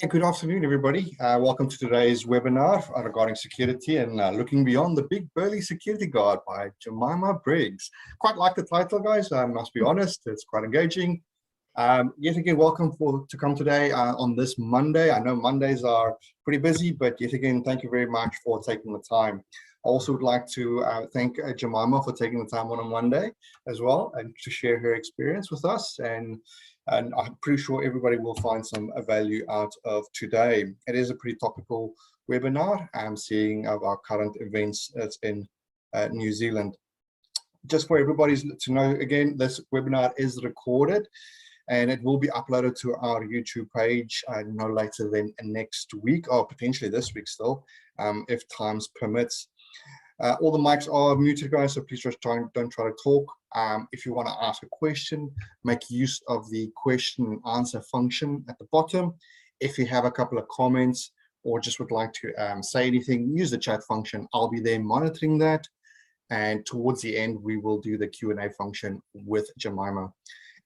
Good afternoon, everybody. Welcome to today's webinar regarding security and looking beyond the big burly security guard by Jemima Briggs. Quite like the title, guys. I must be honest, it's quite engaging. Yet again, welcome to come today on this Monday. I know Mondays are pretty busy, but yet again, thank you very much for taking the time. I also would like to thank Jemima for taking the time on a Monday as well and to share her experience with us. And I'm pretty sure everybody will find some value out of today. It is a pretty topical webinar. I'm seeing our current events that's in New Zealand. Just for everybody to know, again, this webinar is recorded and it will be uploaded to our YouTube page no later than next week, or potentially this week still, if times permits. All the mics are muted, guys, so please just don't try to talk. If you want to ask a question, make use of the question and answer function at the bottom. If you have a couple of comments or just would like to say anything, use the chat function. I'll be there monitoring that. And towards the end, we will do the Q&A function with Jemima.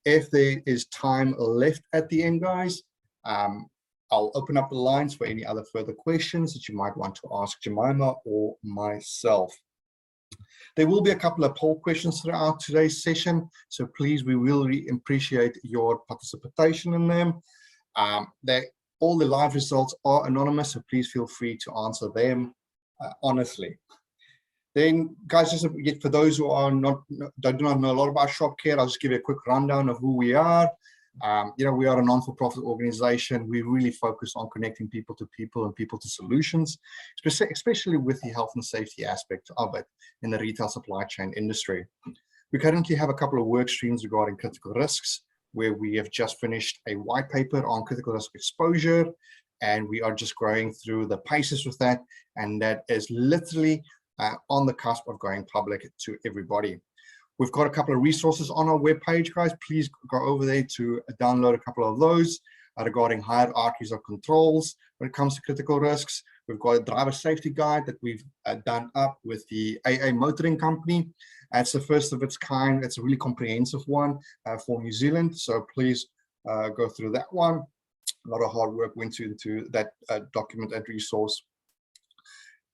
If there is time left at the end, guys, I'll open up the lines for any other further questions that you might want to ask Jemima or myself. There will be a couple of poll questions throughout today's session, so please, we will really appreciate your participation in them. All the live results are anonymous, so please feel free to answer them honestly. Then, guys, just for those who do not know a lot about ShopCare, I'll just give you a quick rundown of who we are. We are a non-for-profit organization. We really focus on connecting people to people and people to solutions, especially with the health and safety aspect of it in the retail supply chain industry. We currently have a couple of work streams regarding critical risks, where we have just finished a white paper on critical risk exposure, and we are just growing through the paces with that, and that is literally on the cusp of going public to everybody. We've got a couple of resources on our webpage, guys. Please go over there to download a couple of those regarding hierarchies of controls when it comes to critical risks. We've got a driver safety guide that we've done up with the AA Motoring Company. It's the first of its kind. It's a really comprehensive one for New Zealand. So please go through that one. A lot of hard work went into that document and resource.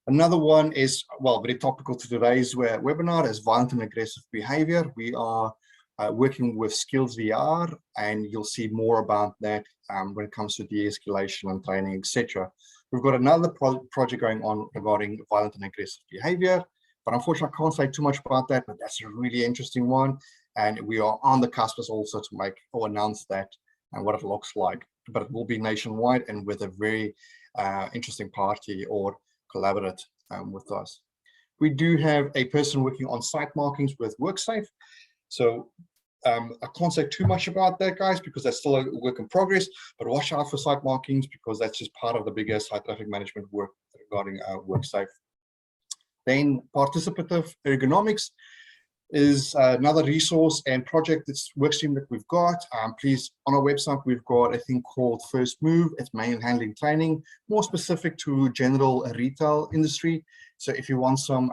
Another one is, well, very topical to today's webinar, is violent and aggressive behavior. We are working with Skills VR, and you'll see more about that when it comes to de-escalation and training, etc. We've got another project going on regarding violent and aggressive behavior, but unfortunately I can't say too much about that, but that's a really interesting one. And we are on the cusp also to make or announce that and what it looks like, but it will be nationwide and with a very interesting party or collaborate with us. We do have a person working on site markings with WorkSafe. So I can't say too much about that, guys, because that's still a work in progress, but watch out for site markings because that's just part of the bigger site traffic management work regarding WorkSafe. Then participative ergonomics is another resource and project, that's workstream that we've got. Please, on our website, we've got a thing called First Move. It's manual handling training, more specific to general retail industry. So if you want some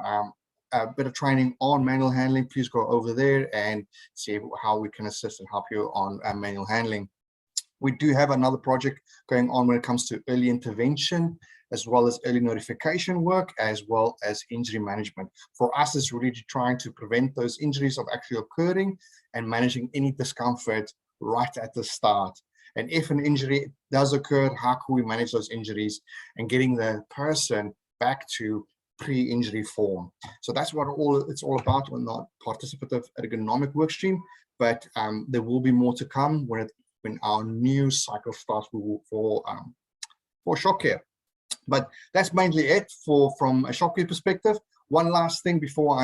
bit of training on manual handling, please go over there and see how we can assist and help you on manual handling. We do have another project going on when it comes to early intervention, as well as early notification work, as well as injury management. For us, it's really trying to prevent those injuries of actually occurring and managing any discomfort right at the start. And if an injury does occur, how can we manage those injuries and getting the person back to pre-injury form? So that's what it's all about on the participative ergonomic workstream. But there will be more to come when our new cycle starts for ShopCare. But that's mainly it from a ShopCare perspective. One last thing before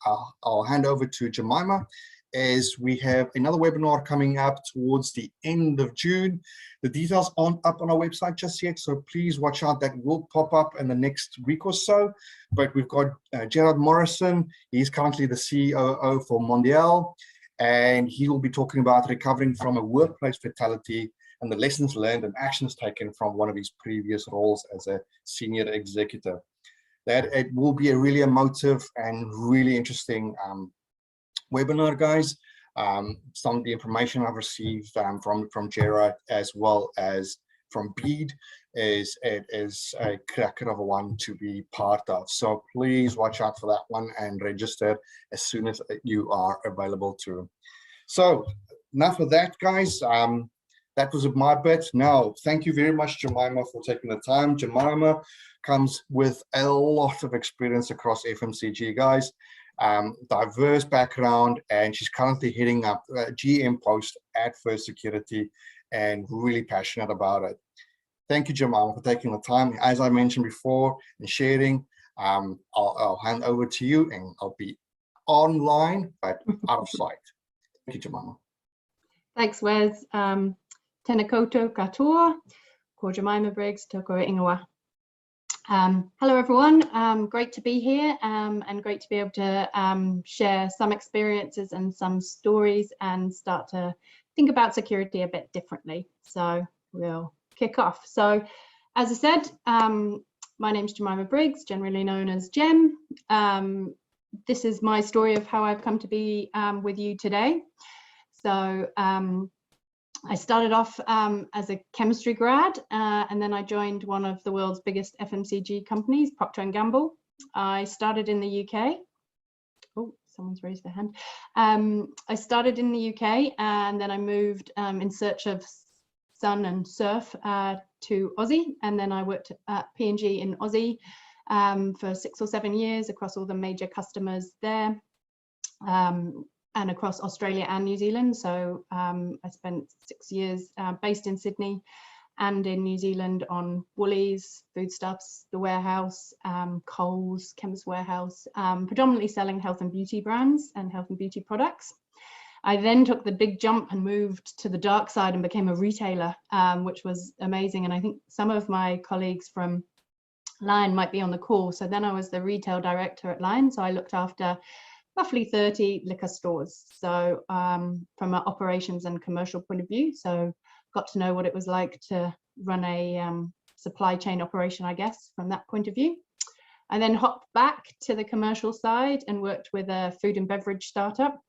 I'll hand over to Jemima is we have another webinar coming up towards the end of June. The details aren't up on our website just yet, so please watch out. That will pop up in the next week or so. But we've got Gerard Morrison. He's currently the COO for Mondial, and he will be talking about recovering from a workplace fatality and the lessons learned and actions taken from one of his previous roles as a senior executive. That it will be a really emotive and really interesting webinar, guys. Some of the information I've received from Gerard, as well as from Bede is a cracker of a one to be part of. So please watch out for that one and register as soon as you are available to. So enough of that, guys. That was my bit. Now, thank you very much, Jemima, for taking the time. Jemima comes with a lot of experience across FMCG, guys. Diverse background, and she's currently heading up GM post at First Security and really passionate about it. Thank you, Jemima, for taking the time. As I mentioned before and sharing, I'll hand over to you, and I'll be online but out of sight. Thank you, Jemima. Thanks, Wes. Tēnā koutou katoa, ko Jemima Briggs, tōko ingoa. Hello, everyone. Great to be here and great to be able to share some experiences and some stories and start to think about security a bit differently. So we'll kick off. So as I said, my name's Jemima Briggs, generally known as Jem. This is my story of how I've come to be with you today. So I started off as a chemistry grad, and then I joined one of the world's biggest FMCG companies, Procter & Gamble. I started in the UK. Oh, someone's raised their hand. I started in the UK, and then I moved in search of sun and surf to Aussie, and then I worked at P&G in Aussie for 6 or 7 years across all the major customers there. And across Australia and New Zealand. So I spent 6 years based in Sydney and in New Zealand on Woolies, Foodstuffs, The Warehouse, Coles, Chemist Warehouse, predominantly selling health and beauty brands and health and beauty products. I then took the big jump and moved to the dark side and became a retailer, which was amazing. And I think some of my colleagues from Lion might be on the call. So then I was the retail director at Lion. So I looked after roughly 30 liquor stores. So from an operations and commercial point of view, so got to know what it was like to run a supply chain operation, I guess, from that point of view. I then hopped back to the commercial side and worked with a food and beverage startup,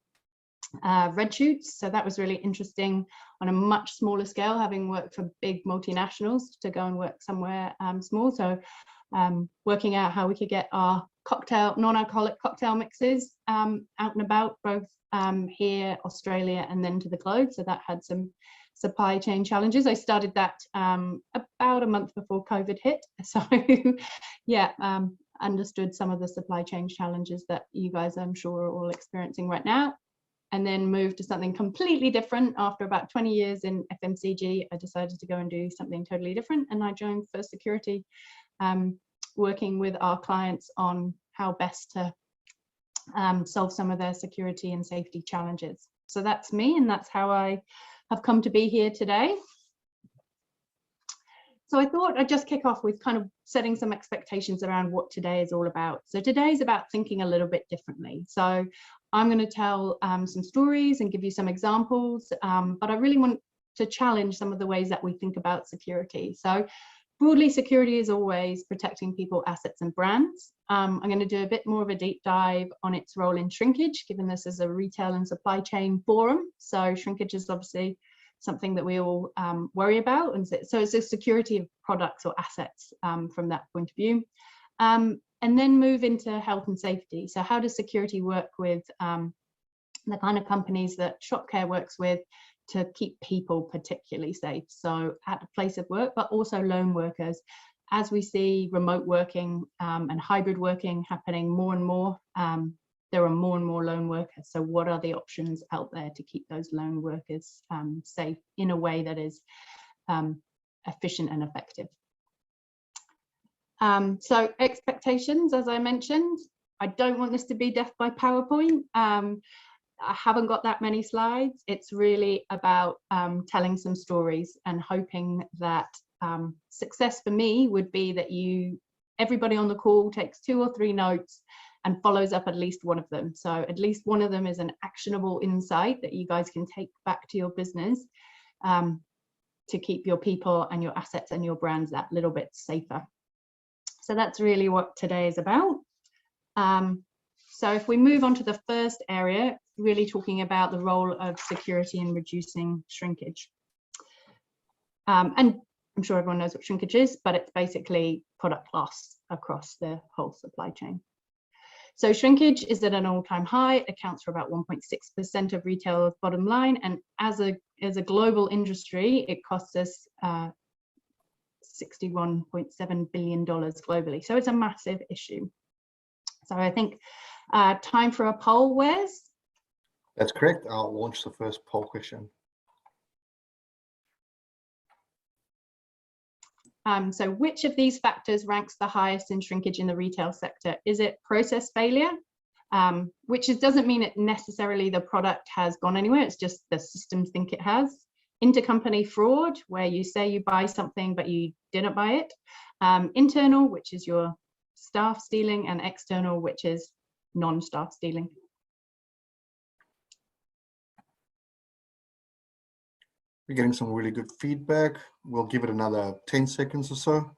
Red Shoots. So that was really interesting on a much smaller scale, having worked for big multinationals, to go and work somewhere small. So working out how we could get our non-alcoholic cocktail mixes out and about, both here, Australia, and then to the globe. So that had some supply chain challenges. I started that about a month before COVID hit. So yeah, understood some of the supply chain challenges that you guys, I'm sure, are all experiencing right now. And then moved to something completely different. After about 20 years in FMCG, I decided to go and do something totally different. And I joined First Security, working with our clients on how best to solve some of their security and safety challenges. So that's me, and that's how I have come to be here today. So I thought I'd just kick off with kind of setting some expectations around what today is all about. So today is about thinking a little bit differently. So I'm going to tell some stories and give you some examples, but I really want to challenge some of the ways that we think about security. So broadly, security is always protecting people, assets, and brands. I'm going to do a bit more of a deep dive on its role in shrinkage, given this is a retail and supply chain forum. So shrinkage is obviously something that we all worry about. And so it's a security of products or assets from that point of view. And then move into health and safety. So how does security work with the kind of companies that ShopCare works with to keep people particularly safe? So at a place of work, but also lone workers. As we see remote working and hybrid working happening more and more, there are more and more lone workers. So what are the options out there to keep those lone workers safe in a way that is efficient and effective? So expectations, as I mentioned, I don't want this to be death by PowerPoint. I haven't got that many slides. It's really about telling some stories and hoping that success for me would be that everybody on the call takes 2 or 3 notes and follows up at least one of them. So at least one of them is an actionable insight that you guys can take back to your business to keep your people and your assets and your brands that little bit safer. So that's really what today is about. So if we move on to the first area, really talking about the role of security in reducing shrinkage. And I'm sure everyone knows what shrinkage is, but it's basically product loss across the whole supply chain. So shrinkage is at an all-time high. It accounts for about 1.6% of retail bottom line, and as a global industry, it costs us $61.7 billion globally. So it's a massive issue. So I think time for a poll, Wes? That's correct. I'll launch the first poll question. So which of these factors ranks the highest in shrinkage in the retail sector? Is it process failure, which doesn't mean it necessarily the product has gone anywhere, it's just the systems think it has. Intercompany fraud, where you say you buy something but you didn't buy it. Internal, which is your staff stealing, and external, which is non-staff stealing. We're getting some really good feedback. We'll give it another 10 seconds or so.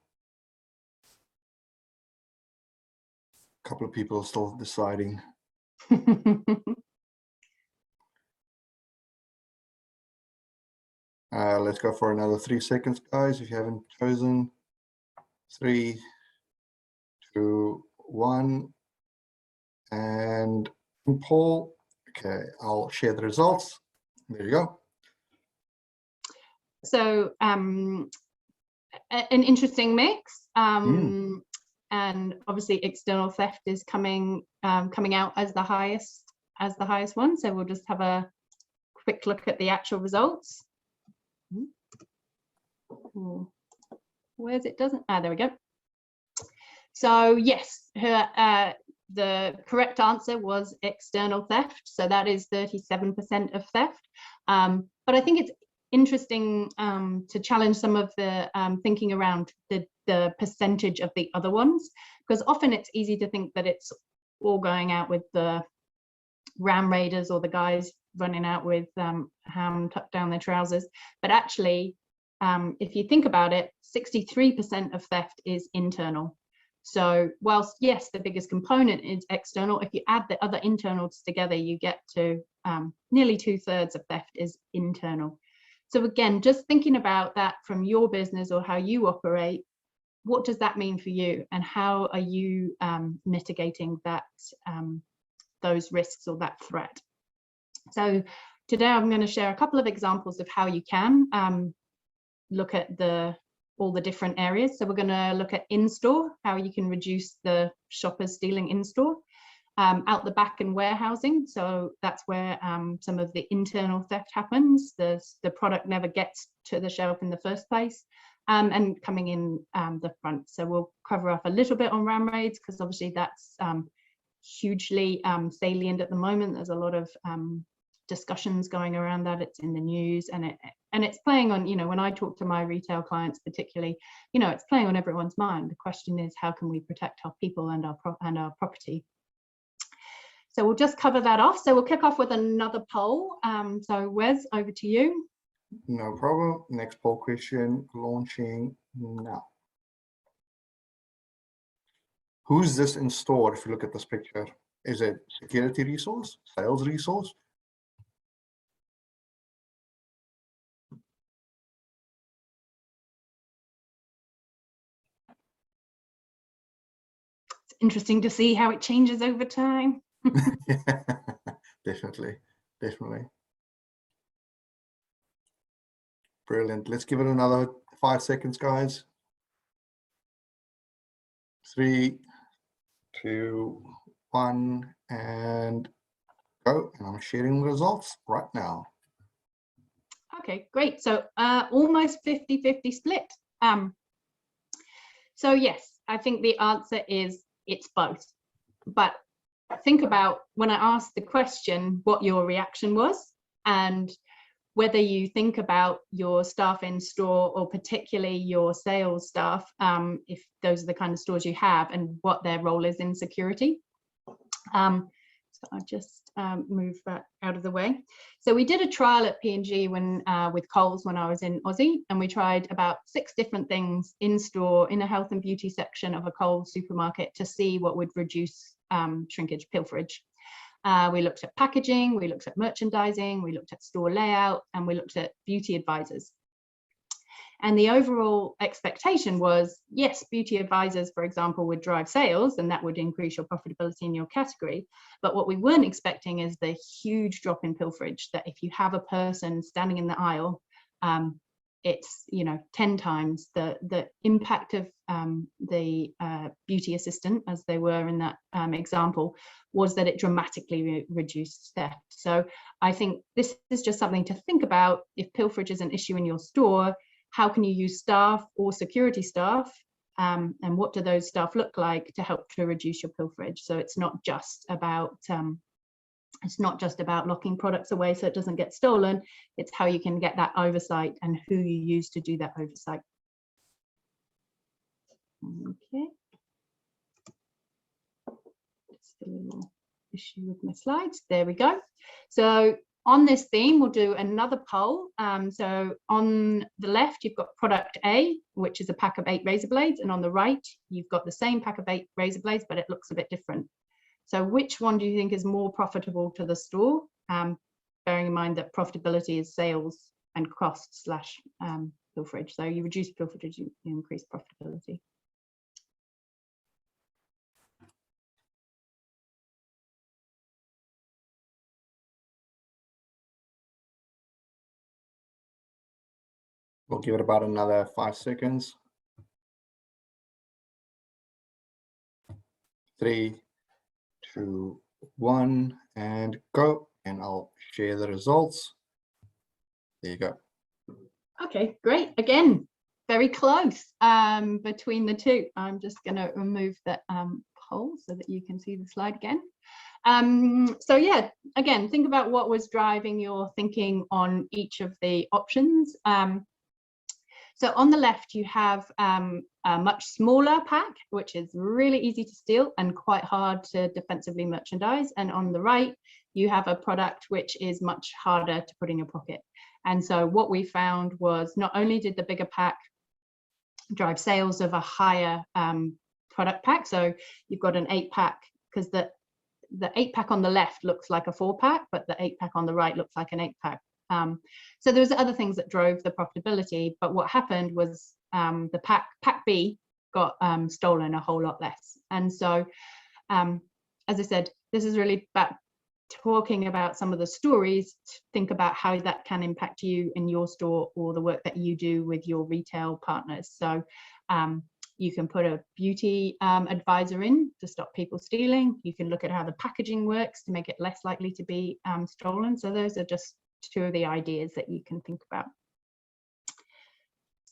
A couple of people are still deciding. Let's go for another 3 seconds, guys, if you haven't chosen. 3, 2, 1. And poll. Okay, I'll share the results. There you go. So an interesting mix, and obviously external theft is coming out as the highest one. So we'll just have a quick look at the actual results. Where's it doesn't? There we go. So yes, the correct answer was external theft. So that is 37% of theft. But I think it's interesting to challenge some of the thinking around the percentage of the other ones, because often it's easy to think that it's all going out with the ram raiders or the guys running out with ham tucked down their trousers. But actually, if you think about it, 63% of theft is internal. So whilst yes, the biggest component is external, if you add the other internals together, you get to nearly 2/3 of theft is internal. So again, just thinking about that from your business or how you operate, what does that mean for you, and how are you mitigating that those risks or that threat? So today I'm going to share a couple of examples of how you can look at all the different areas. So we're going to look at in-store, how you can reduce the shoppers stealing in-store. Out the back and warehousing, so that's where some of the internal theft happens. The product never gets to the shelf in the first place, and coming in the front. So we'll cover off a little bit on ram raids, because obviously that's hugely salient at the moment. There's a lot of discussions going around that. It's in the news, and it's playing on, when I talk to my retail clients particularly, it's playing on everyone's mind. The question is, how can we protect our people and our property? So we'll just cover that off. So we'll kick off with another poll. So Wes, over to you. No problem. Next poll question launching now. Who's this in store? If you look at this picture, is it security resource, sales resource? It's interesting to see how it changes over time. Yeah, definitely. Brilliant. Let's give it another 5 seconds, guys. 3, 2, 1, and go. And I'm sharing the results right now. Okay, great. So almost 50-50 split. So yes, I think the answer is it's both. But think about when I asked the question, what your reaction was, and whether you think about your staff in store, or particularly your sales staff, if those are the kind of stores you have, and what their role is in security. So I'll just move that out of the way. So we did a trial at P&G with Coles when I was in Aussie, and we tried about 6 different things in store in a health and beauty section of a Coles supermarket to see what would reduce shrinkage, pilferage. We looked at packaging, we looked at merchandising, we looked at store layout, and we looked at beauty advisors. And the overall expectation was, yes, beauty advisors, for example, would drive sales and that would increase your profitability in your category. But what we weren't expecting is the huge drop in pilferage, that if you have a person standing in the aisle, it's 10 times the impact of the beauty assistant, as they were in that example, was that it dramatically reduced theft. So I think this is just something to think about. If pilferage is an issue in your store, how can you use staff or security staff, and what do those staff look like to help to reduce your pilferage? So it's not just about locking products away so it doesn't get stolen. It's how you can get that oversight and who you use to do that oversight. Okay. Just a little issue with my slides. There we go. So on this theme, we'll do another poll. So on the left, you've got product A, which is a pack of 8 razor blades. And on the right, you've got the same pack of 8 razor blades, but it looks a bit different. So which one do you think is more profitable to the store? Bearing in mind that profitability is sales and cost slash pilferage. So you reduce pilferage, you increase profitability. We'll give it about another 5 seconds. 3, 2, 1, and go. And I'll share the results. There you go. Okay, great. Again, very close between the two. I'm just going to remove that poll so that you can see the slide again. So yeah, again, think about what was driving your thinking on each of the options. So on the left, you have a much smaller pack, which is really easy to steal and quite hard to defensively merchandise. And on the right, you have a product which is much harder to put in your pocket. And so what we found was not only did the bigger pack drive sales of a higher product pack, so you've got an 8-pack, because the 8-pack on the left looks like a 4-pack, but the 8-pack on the right looks like an 8-pack. So there's other things that drove the profitability, but what happened was the pack B got stolen a whole lot less. And so, as I said, this is really about talking about some of the stories to think about how that can impact you in your store or the work that you do with your retail partners. So you can put a beauty advisor in to stop people stealing. You can look at how the packaging works to make it less likely to be stolen. So those are just 2 of the ideas that you can think about.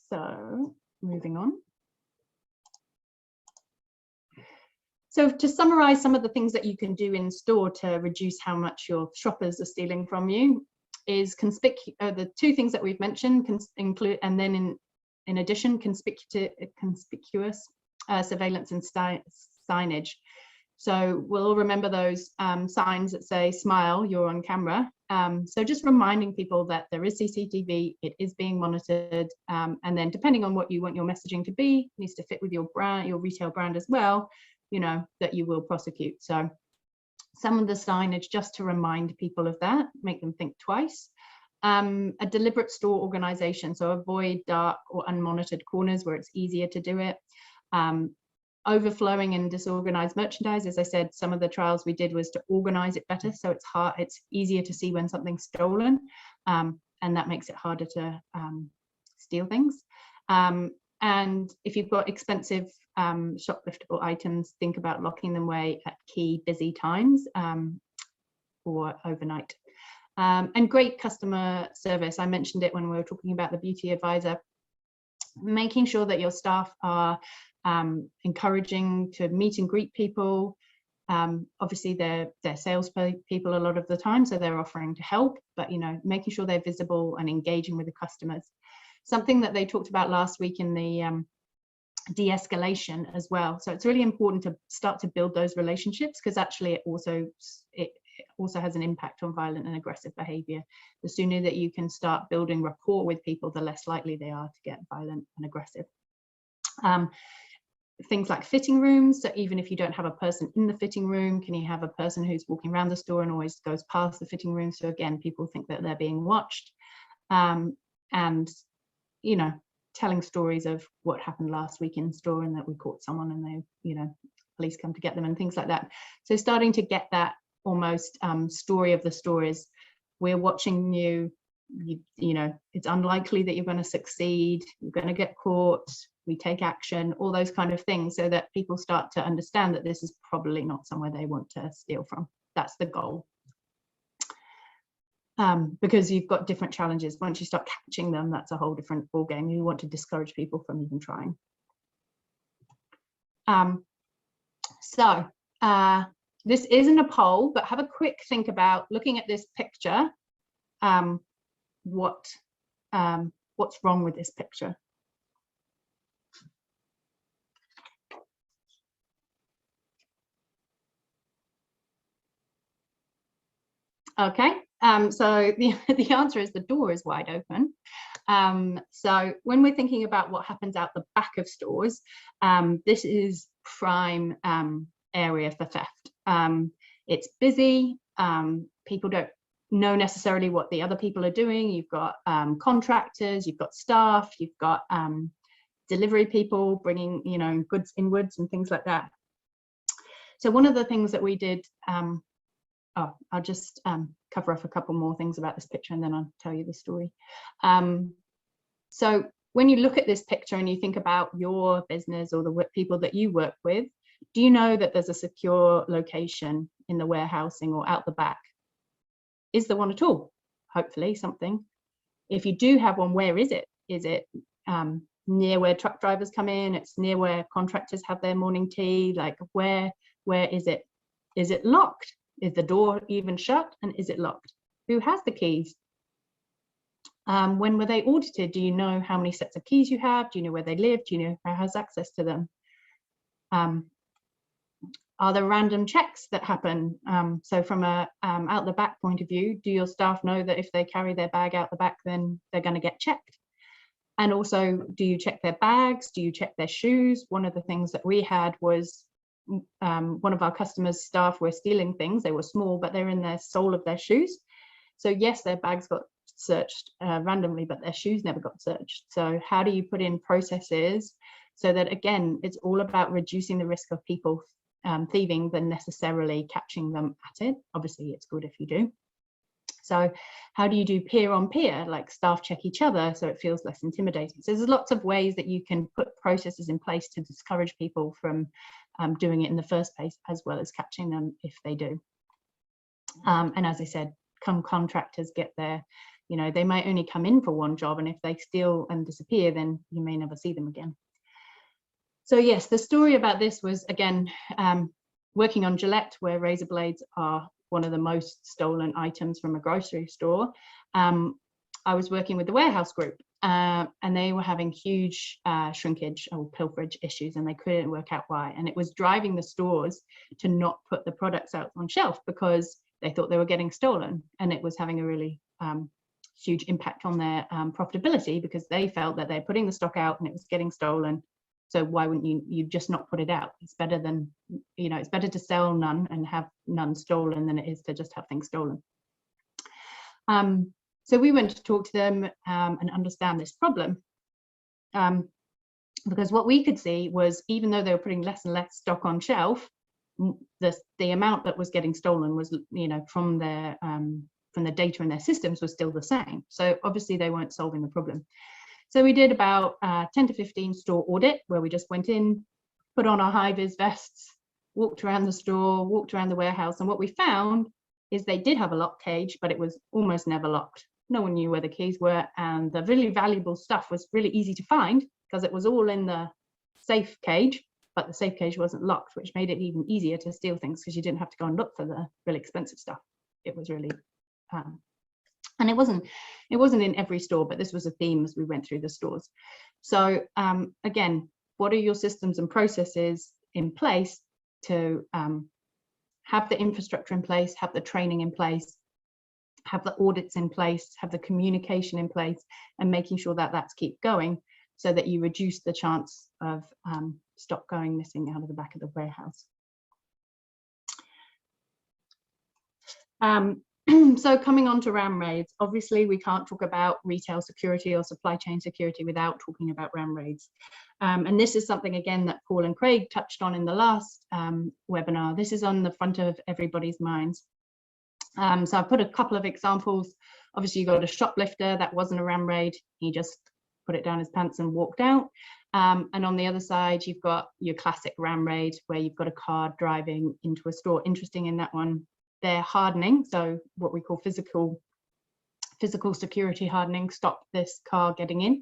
So moving on. So to summarize some of the things that you can do in store to reduce how much your shoppers are stealing from you is the 2 things that we've mentioned include, and then in addition, conspicuous surveillance and signage. So we'll all remember those signs that say, smile, you're on camera. So just reminding people that there is CCTV, it is being monitored, and then depending on what you want your messaging to be, needs to fit with your brand, your retail brand as well, that you will prosecute. So some of the signage, just to remind people of that, make them think twice. A deliberate store organization, so avoid dark or unmonitored corners where it's easier to do it. Overflowing and disorganized merchandise. As I said, some of the trials we did was to organize it better, so it's easier to see when something's stolen, and that makes it harder to steal things. And if you've got expensive shopliftable items, think about locking them away at key busy times or overnight. And great customer service. I mentioned it when we were talking about the beauty advisor. Making sure that your staff are encouraging to meet and greet people. Obviously they're sales people a lot of the time, so they're offering to help, but making sure they're visible and engaging with the customers. Something that they talked about last week in the de-escalation as well. So it's really important to start to build those relationships, because actually it also has an impact on violent and aggressive behavior. The sooner that you can start building rapport with people, the less likely they are to get violent and aggressive. Things like fitting rooms, so even if you don't have a person in the fitting room, can you have a person who's walking around the store and always goes past the fitting room, so again people think that they're being watched. And telling stories of what happened last week in store and that we caught someone and they, you know, police come to get them and things like that. So starting to get that almost story of the stories. We're watching you, you know, it's unlikely that you're going to succeed, you're going to get caught, we take action, all those kind of things, so that people start to understand that this is probably not somewhere they want to steal from. That's the goal. Because you've got different challenges. Once you start catching them, that's a whole different ball game. You want to discourage people from even trying. This isn't a poll, but have a quick think about looking at this picture. What's wrong with this picture? Okay, so the answer is the door is wide open. So when we're thinking about what happens out the back of stores, this is prime area for theft. It's busy, people don't know necessarily what the other people are doing. You've got contractors, you've got staff, you've got delivery people bringing, you know, goods inwards and things like that. So one of the things that we did, I'll just cover off a couple more things about this picture and then I'll tell you the story. So when you look at this picture and you think about your business or the people that you work with, do you know that there's a secure location in the warehousing or out the back? Is there one at all? Hopefully something. If you do have one, where is it? Is it near where truck drivers come in? It's near where contractors have their morning tea? Like where is it? Is it locked? Is the door even shut? And is it locked? Who has the keys? When were they audited? Do you know how many sets of keys you have? Do you know where they live? Do you know who has access to them? Are there random checks that happen? So from a out the back point of view, do your staff know that if they carry their bag out the back, then they're going to get checked? And also, do you check their bags? Do you check their shoes? One of the things that we had was one of our customers' staff were stealing things. They were small, but they're in the sole of their shoes. So yes, their bags got searched randomly, but their shoes never got searched. So how do you put in processes so that, again, it's all about reducing the risk of people thieving than necessarily catching them at it? Obviously, it's good if you do. So how do you do peer on peer, like staff check each other so it feels less intimidating? So there's lots of ways that you can put processes in place to discourage people from doing it in the first place, as well as catching them if they do. And as I said, contractors get there, you know, they might only come in for one job, and if they steal and disappear, then you may never see them again. So yes, the story about this was, again, working on Gillette, where razor blades are one of the most stolen items from a grocery store. I was working with the warehouse group, and they were having huge shrinkage or pilferage issues, and they couldn't work out why. And it was driving the stores to not put the products out on shelf because they thought they were getting stolen, and it was having a really huge impact on their profitability, because they felt that they're putting the stock out and it was getting stolen. So why wouldn't you just not put it out? It's better than, you know, it's better to sell none and have none stolen than it is to just have things stolen. So we went to talk to them and understand this problem, because what we could see was, even though they were putting less and less stock on shelf, the amount that was getting stolen was, you know, from the data in their systems was still the same. So obviously they weren't solving the problem. So we did about 10 to 15 store audit, where we just went in, put on our high-vis vests, walked around the store, walked around the warehouse, and what we found is they did have a lock cage, but it was almost never locked. No one knew where the keys were, and the really valuable stuff was really easy to find because it was all in the safe cage, but the safe cage wasn't locked, which made it even easier to steal things because you didn't have to go and look for the really expensive stuff. It was really and it wasn't in every store, but this was a theme as we went through the stores. So again, what are your systems and processes in place to have the infrastructure in place, have the training in place, have the audits in place, have the communication in place, and making sure that that's keep going, so that you reduce the chance of stock going missing out of the back of the warehouse. So coming on to ram raids, obviously we can't talk about retail security or supply chain security without talking about ram raids. And this is something, again, that Paul and Craig touched on in the last webinar. This is on the front of everybody's minds. So I put a couple of examples. Obviously, you got a shoplifter, that wasn't a ram raid. He just put it down his pants and walked out. And on the other side, you've got your classic ram raid where you've got a car driving into a store. Interesting in that one, they're hardening. So what we call physical security hardening, stop this car getting in.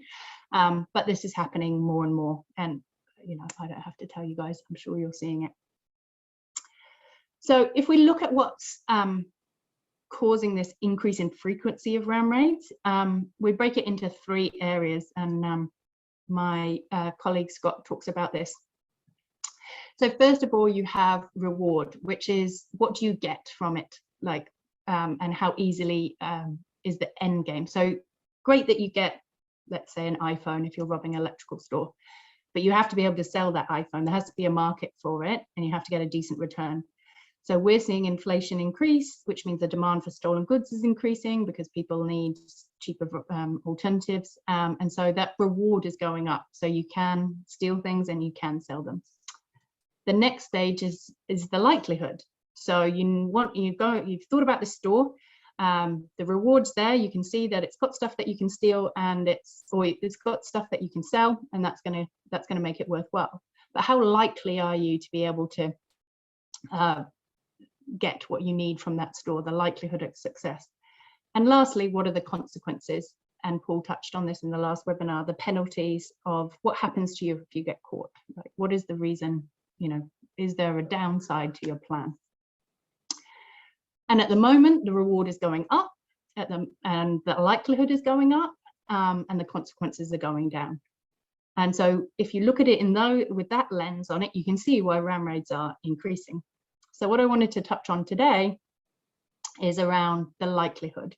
But this is happening more and more. And, you know, I don't have to tell you guys, I'm sure you're seeing it. So if we look at what's causing this increase in frequency of ram raids, we break it into 3 areas, and my colleague Scott talks about this. So first of all, you have reward, which is what do you get from it, like, and how easily is the end game. So great that you get, let's say, an iPhone if you're robbing an electrical store, but you have to be able to sell that iPhone. There has to be a market for it, and you have to get a decent return. So we're seeing inflation increase, which means the demand for stolen goods is increasing because people need cheaper alternatives. And so that reward is going up. So you can steal things and you can sell them. The next stage is the likelihood. So you've thought about the store, the rewards there, you can see that it's got stuff that you can steal, and it's got stuff that you can sell, and that's gonna make it worthwhile. But how likely are you to be able to get what you need from that store, the likelihood of success? And lastly, what are the consequences? And Paul touched on this in the last webinar, the penalties of what happens to you if you get caught. Like, what is the reason, you know, is there a downside to your plan? And at the moment, the reward is going up, and the likelihood is going up, and the consequences are going down. And so if you look at it with that lens on it, you can see why ram raids are increasing. So what I wanted to touch on today is around the likelihood.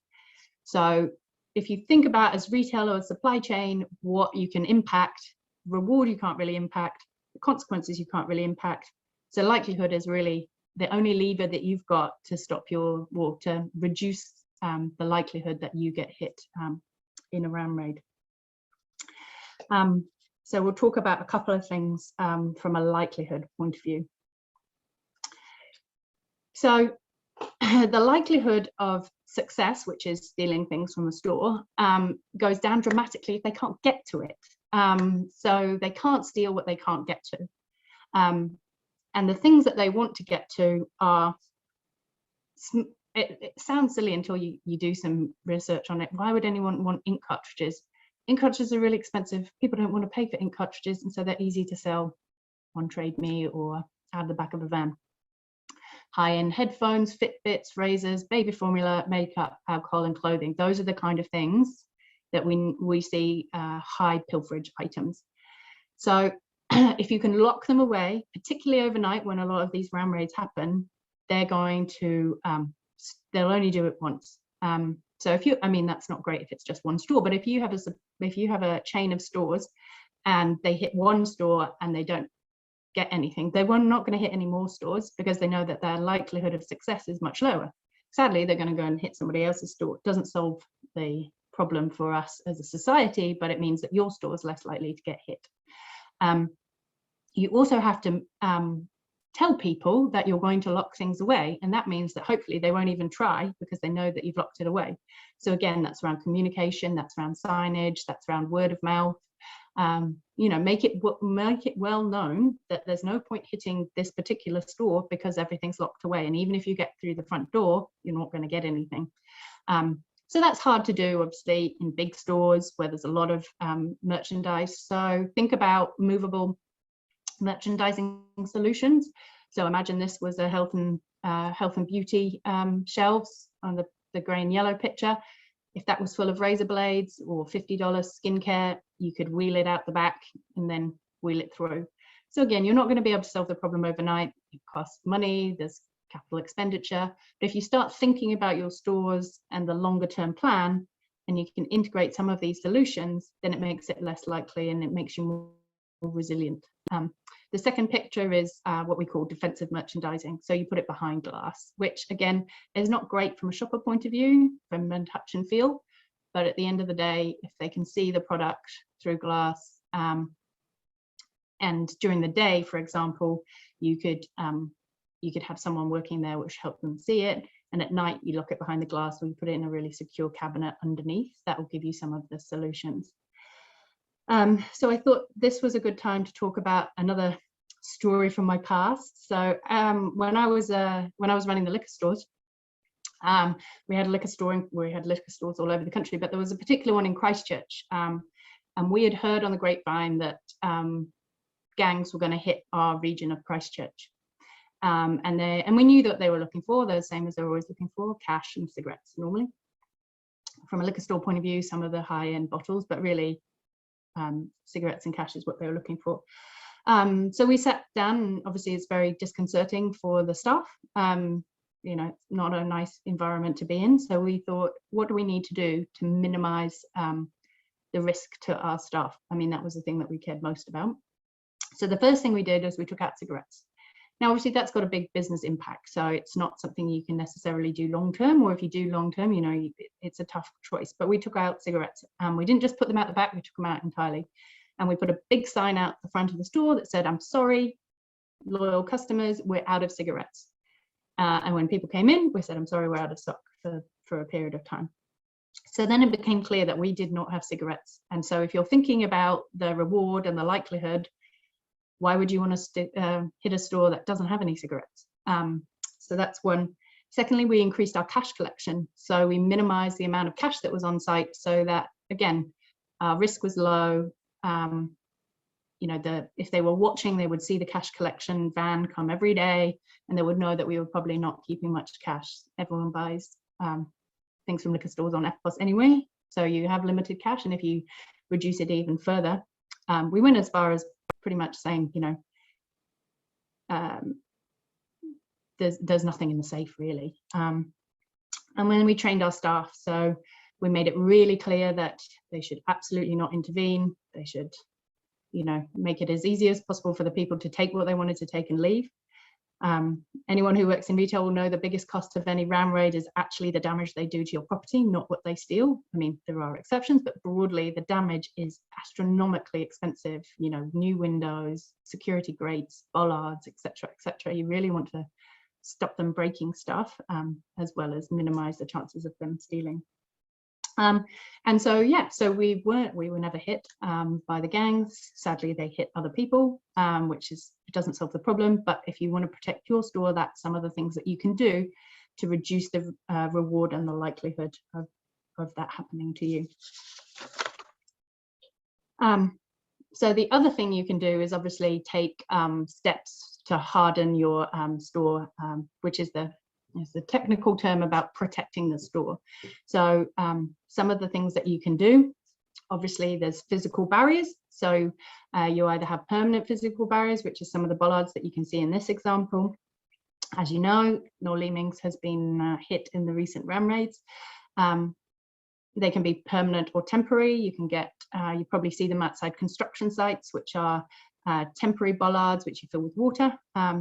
So if you think about as retail or supply chain, what you can impact, reward you can't really impact, the consequences you can't really impact. So likelihood is really the only lever that you've got to stop to reduce the likelihood that you get hit in a ram raid. So we'll talk about a couple of things from a likelihood point of view. So the likelihood of success, which is stealing things from a store, goes down dramatically if they can't get to it. So they can't steal what they can't get to. And the things that they want to get to are, it sounds silly until you do some research on it. Why would anyone want ink cartridges? Ink cartridges are really expensive. People don't want to pay for ink cartridges, and so they're easy to sell on Trade Me or out of the back of a van. High-end headphones, Fitbits, razors, baby formula, makeup, alcohol, and clothing. Those are the kind of things that we see high pilferage items. So if you can lock them away, particularly overnight when a lot of these ram raids happen, they're going to, they'll only do it once. So if you, I mean, that's not great if it's just one store, but if you have a chain of stores and they hit one store and they don't get anything, they were not going to hit any more stores because they know that their likelihood of success is much lower. Sadly, they're going to go and hit somebody else's store. It doesn't solve the problem for us as a society, but it means that your store is less likely to get hit. You also have to tell people that you're going to lock things away, and that means that hopefully they won't even try because they know that you've locked it away. So again, that's around communication, that's around signage, that's around word of mouth. You know, make it well known that there's no point hitting this particular store because everything's locked away, and even if you get through the front door, you're not going to get anything. So that's hard to do, obviously, in big stores where there's a lot of merchandise. So think about movable merchandising solutions. So imagine this was a health and beauty shelves on the grey and yellow picture. If that was full of razor blades or $50 skincare, you could wheel it out the back and then wheel it through. So again, you're not going to be able to solve the problem overnight. It costs money, there's capital expenditure. But if you start thinking about your stores and the longer term plan, and you can integrate some of these solutions, then it makes it less likely and it makes you resilient. The second picture is what we call defensive merchandising. So you put it behind glass, which again is not great from a shopper point of view, from a touch and feel, but at the end of the day, if they can see the product through glass, and during the day, for example, you could have someone working there which helped them see it, and at night you lock it behind the glass, or you put it in a really secure cabinet underneath. That will give you some of the solutions. So I thought this was a good time to talk about another story from my past. So when I was running the liquor stores, we had a liquor store, we had liquor stores all over the country, but there was a particular one in Christchurch, and we had heard on the grapevine that gangs were going to hit our region of Christchurch, and we knew that they were looking for, they're the same as they're always looking for, cash and cigarettes normally. From a liquor store point of view, some of the high-end bottles, but really cigarettes and cash is what they were looking for. So we sat down, and obviously it's very disconcerting for the staff. You know, it's not a nice environment to be in. So we thought, what do we need to do to minimize the risk to our staff? I mean, that was the thing that we cared most about. So the first thing we did is we took out cigarettes. Now, obviously, that's got a big business impact. So it's not something you can necessarily do long term, or if you do long term, you know, it's a tough choice. But we took out cigarettes, and we didn't just put them out the back, we took them out entirely. And we put a big sign out the front of the store that said, "I'm sorry, loyal customers, we're out of cigarettes." And when people came in, we said, "I'm sorry, we're out of stock for a period of time." So then it became clear that we did not have cigarettes. And so if you're thinking about the reward and the likelihood, why would you want to hit a store that doesn't have any cigarettes? So that's one. Secondly, we increased our cash collection. So we minimized the amount of cash that was on site so that, again, our risk was low. You know, if they were watching, they would see the cash collection van come every day, and they would know that we were probably not keeping much cash. Everyone buys things from liquor stores on FPOS anyway, so you have limited cash, and if you reduce it even further, we went as far as pretty much saying, you know, there's nothing in the safe really. And when we trained our staff, so we made it really clear that they should absolutely not intervene. They should, you know, make it as easy as possible for the people to take what they wanted to take and leave. Anyone who works in retail will know the biggest cost of any ram raid is actually the damage they do to your property, not what they steal. I mean, there are exceptions, but broadly the damage is astronomically expensive. You know, new windows, security grates, bollards, etc., etc. You really want to stop them breaking stuff, as well as minimize the chances of them stealing. And so, yeah, so we were never hit by the gangs. Sadly, they hit other people, which it doesn't solve the problem. But if you want to protect your store, that's some of the things that you can do to reduce the reward and the likelihood of that happening to you. So the other thing you can do is obviously take steps to harden your store, which is the technical term about protecting the store. So some of the things that you can do, obviously there's physical barriers. So you either have permanent physical barriers, which is some of the bollards that you can see in this example. As you know, Noel Leemings has been hit in the recent ram raids. They can be permanent or temporary. You can get, you probably see them outside construction sites, which are temporary bollards which you fill with water.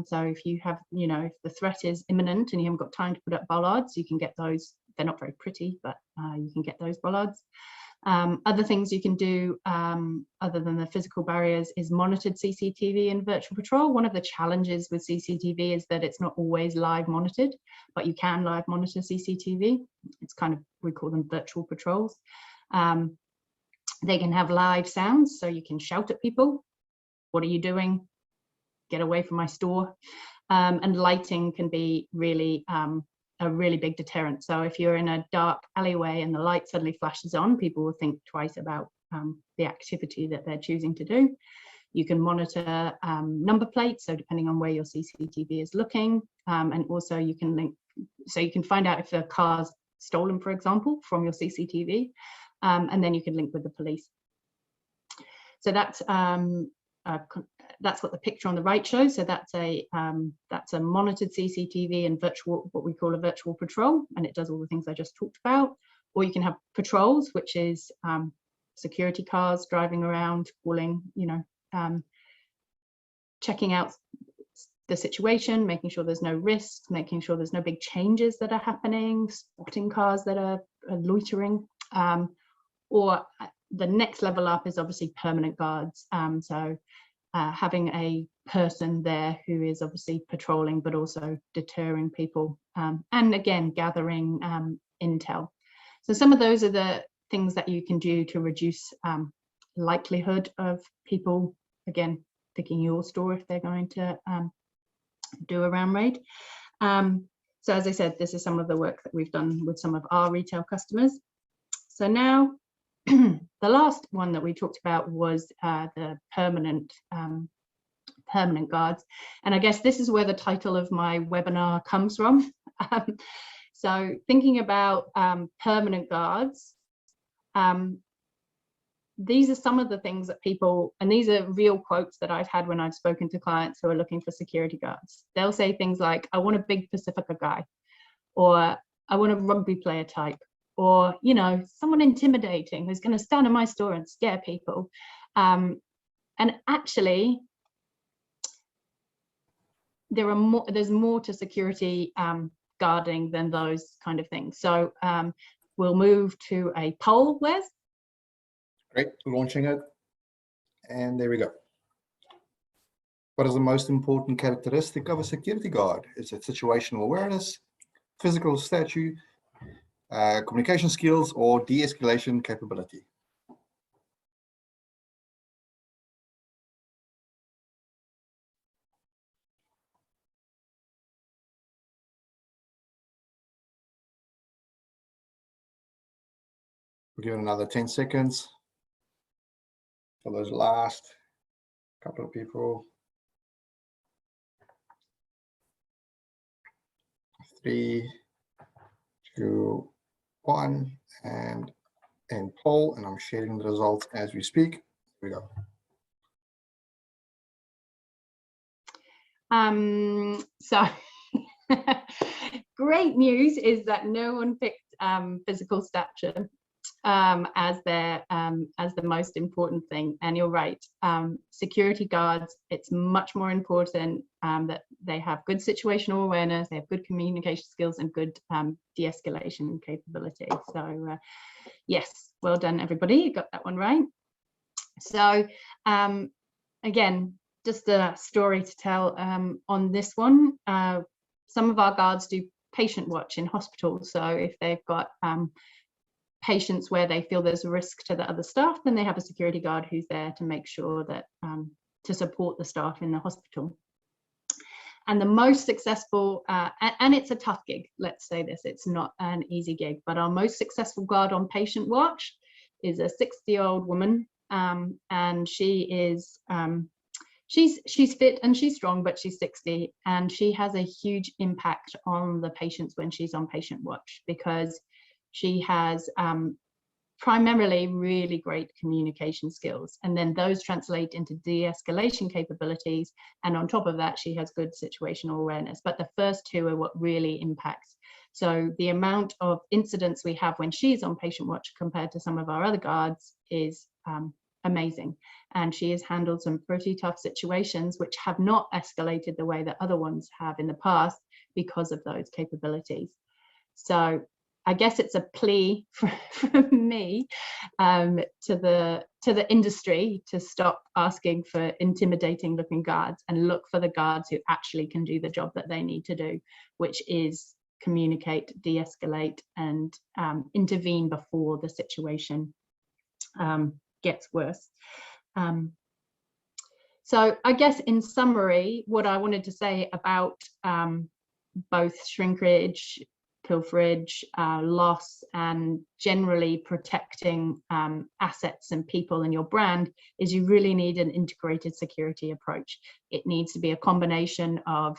So if you have, you know, if the threat is imminent and you haven't got time to put up bollards, you can get those. They're not very pretty, but you can get those bollards. Other things you can do other than the physical barriers is monitored CCTV and virtual patrol. One of the challenges with CCTV is that it's not always live monitored, but you can live monitor CCTV. It's kind of, we call them virtual patrols. They can have live sounds, so you can shout at people. What are you doing? Get away from my store. And lighting can be really a really big deterrent. So if you're in a dark alleyway and the light suddenly flashes on, people will think twice about the activity that they're choosing to do. You can monitor number plates, so depending on where your CCTV is looking, and also you can link, so you can find out if the car's stolen, for example, from your CCTV, and then you can link with the police. So that's what the picture on the right shows. So that's a monitored CCTV and virtual, what we call a virtual patrol, and it does all the things I just talked about. Or you can have patrols, which is security cars driving around, calling, you know, checking out the situation, making sure there's no risks, making sure there's no big changes that are happening, spotting cars that are loitering, or the next level up is obviously permanent guards. So having a person there who is obviously patrolling, but also deterring people, and again, gathering intel. So some of those are the things that you can do to reduce likelihood of people, again, picking your store if they're going to do a round raid. So as I said, this is some of the work that we've done with some of our retail customers. So now, the last one that we talked about was the permanent guards. And I guess this is where the title of my webinar comes from. So thinking about permanent guards, these are some of the things that people, and these are real quotes that I've had when I've spoken to clients who are looking for security guards. They'll say things like, I want a big Pacifica guy, or I want a rugby player type, or, you know, someone intimidating who's going to stand in my store and scare people. And actually, there's more to security guarding than those kind of things. So we'll move to a poll, Wes. Great, launching it. And there we go. What is the most important characteristic of a security guard? Is it situational awareness, physical stature, communication skills, or de-escalation capability? We'll give it another 10 seconds for those last couple of people. 3, 2, 1, and end poll, and I'm sharing the results as we speak. Here we go. So great news is that no one picked physical stature as the most important thing. And you're right, security guards, it's much more important that they have good situational awareness, they have good communication skills, and good de-escalation capability. So yes, well done everybody, you got that one right. So again, just a story to tell on this one. Some of our guards do patient watch in hospitals. So if they've got patients where they feel there's a risk to the other staff, then they have a security guard who's there to make sure that to support the staff in the hospital. And the most successful, and it's a tough gig, let's say this, it's not an easy gig, but our most successful guard on patient watch is a 60-year-old woman, and she is she's fit and she's strong, but she's 60, and she has a huge impact on the patients when she's on patient watch, because she has primarily really great communication skills, and then those translate into de-escalation capabilities, and on top of that she has good situational awareness. But the first two are what really impacts. So the amount of incidents we have when she's on patient watch compared to some of our other guards is amazing, and she has handled some pretty tough situations which have not escalated the way that other ones have in the past because of those capabilities. So I guess it's a plea from me to the industry to stop asking for intimidating looking guards and look for the guards who actually can do the job that they need to do, which is communicate, de-escalate, and intervene before the situation gets worse. So I guess in summary, what I wanted to say about both shrinkage, pilferage, loss, and generally protecting assets and people and your brand is you really need an integrated security approach. It needs to be a combination of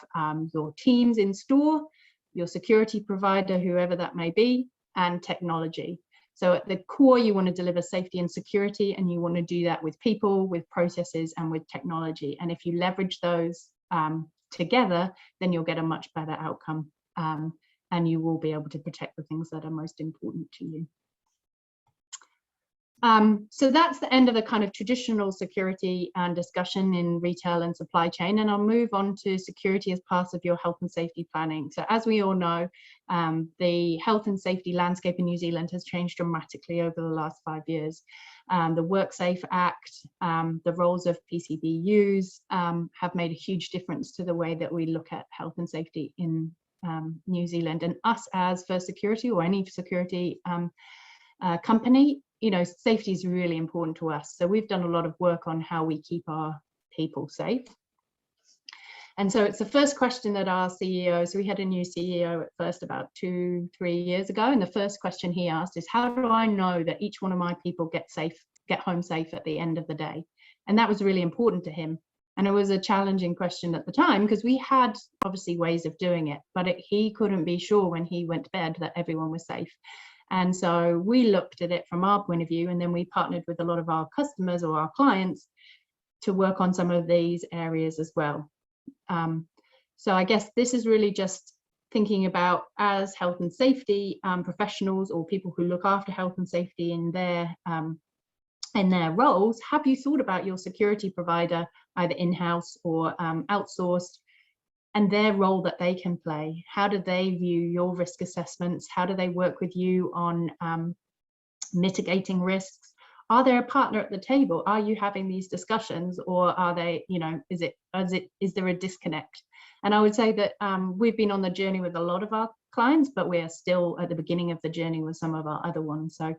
your teams in store, your security provider, whoever that may be, and technology. So at the core, you want to deliver safety and security, and you want to do that with people, with processes, and with technology. And if you leverage those together, then you'll get a much better outcome. And you will be able to protect the things that are most important to you. So that's the end of the kind of traditional security and discussion in retail and supply chain, and I'll move on to security as part of your health and safety planning. So as we all know, the health and safety landscape in New Zealand has changed dramatically over the last 5 years. The WorkSafe Act, the roles of PCBUs have made a huge difference to the way that we look at health and safety in New Zealand, and us as First Security or any security company, you know, safety is really important to us. So we've done a lot of work on how we keep our people safe. And so it's the first question that our CEO, so we had a new CEO at first about 2-3 years ago, and the first question he asked is, how do I know that each one of my people get home safe at the end of the day? And that was really important to him. And it was a challenging question at the time because we had obviously ways of doing it, but he couldn't be sure when he went to bed that everyone was safe. And so we looked at it from our point of view, and then we partnered with a lot of our customers or our clients to work on some of these areas as well. So I guess this is really just thinking about, as health and safety professionals or people who look after health and safety in their roles, have you thought about your security provider, either in-house or outsourced, and their role that they can play? How do they view your risk assessments? How do they work with you on mitigating risks? Are they a partner at the table? Are you having these discussions, or are they, you know, is there a disconnect? And I would say that we've been on the journey with a lot of our clients, but we are still at the beginning of the journey with some of our other ones. So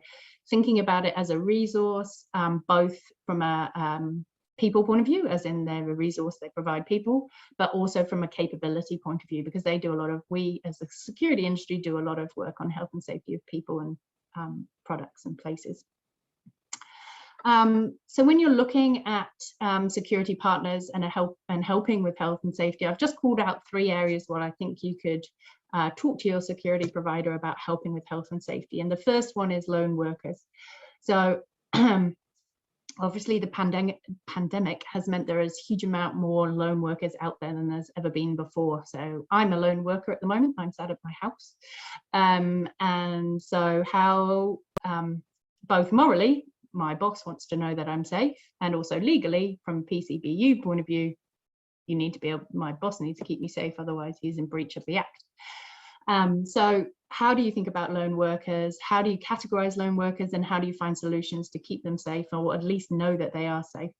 thinking about it as a resource, both from a people point of view, as in they're a resource, they provide people, but also from a capability point of view, because they do a lot of, we as the security industry do a lot of work on health and safety of people and products and places. So when you're looking at security partners and helping with health and safety, I've just called out 3 areas where I think you could talk to your security provider about helping with health and safety. And the first one is lone workers. So obviously the pandemic has meant there is a huge amount more lone workers out there than there's ever been before. So I'm a lone worker at the moment. I'm sat at my house. And so how both morally, my boss wants to know that I'm safe, and also legally from a PCBU point of view, you need to be able, my boss needs to keep me safe, otherwise he's in breach of the act. So how do you think about lone workers? How do you categorize lone workers, and how do you find solutions to keep them safe, or at least know that they are safe?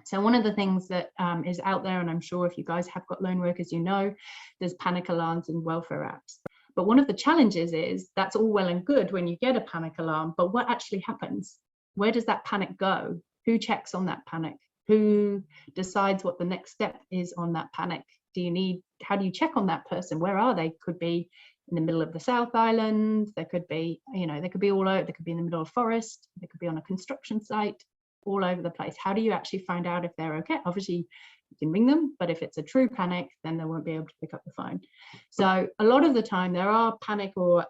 So one of the things that is out there, and I'm sure if you guys have got lone workers, you know, there's panic alarms and welfare apps. But one of the challenges is that's all well and good when you get a panic alarm, but what actually happens? Where does that panic go? Who checks on that panic? Who decides what the next step is on that panic? How do you check on that person? Where are they? Could be in the middle of the South Island. There could be, you know, they could be all over. They could be in the middle of forest. They could be on a construction site, all over the place. How do you actually find out if they're okay? Obviously, you can ring them, but if it's a true panic, then they won't be able to pick up the phone. So a lot of the time there are panic or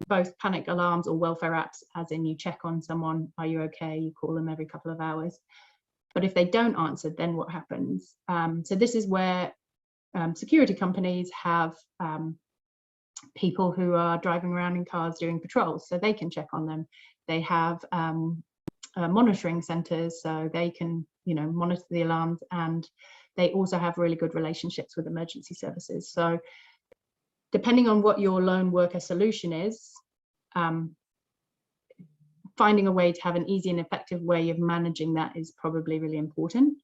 both panic alarms or welfare apps, as in you check on someone, are you okay? You call them every couple of hours. But if they don't answer, then what happens? So this is where security companies have people who are driving around in cars doing patrols, so they can check on them. They have monitoring centers, so they can, you know, monitor the alarms, and they also have really good relationships with emergency services. So depending on what your lone worker solution is, finding a way to have an easy and effective way of managing that is probably really important.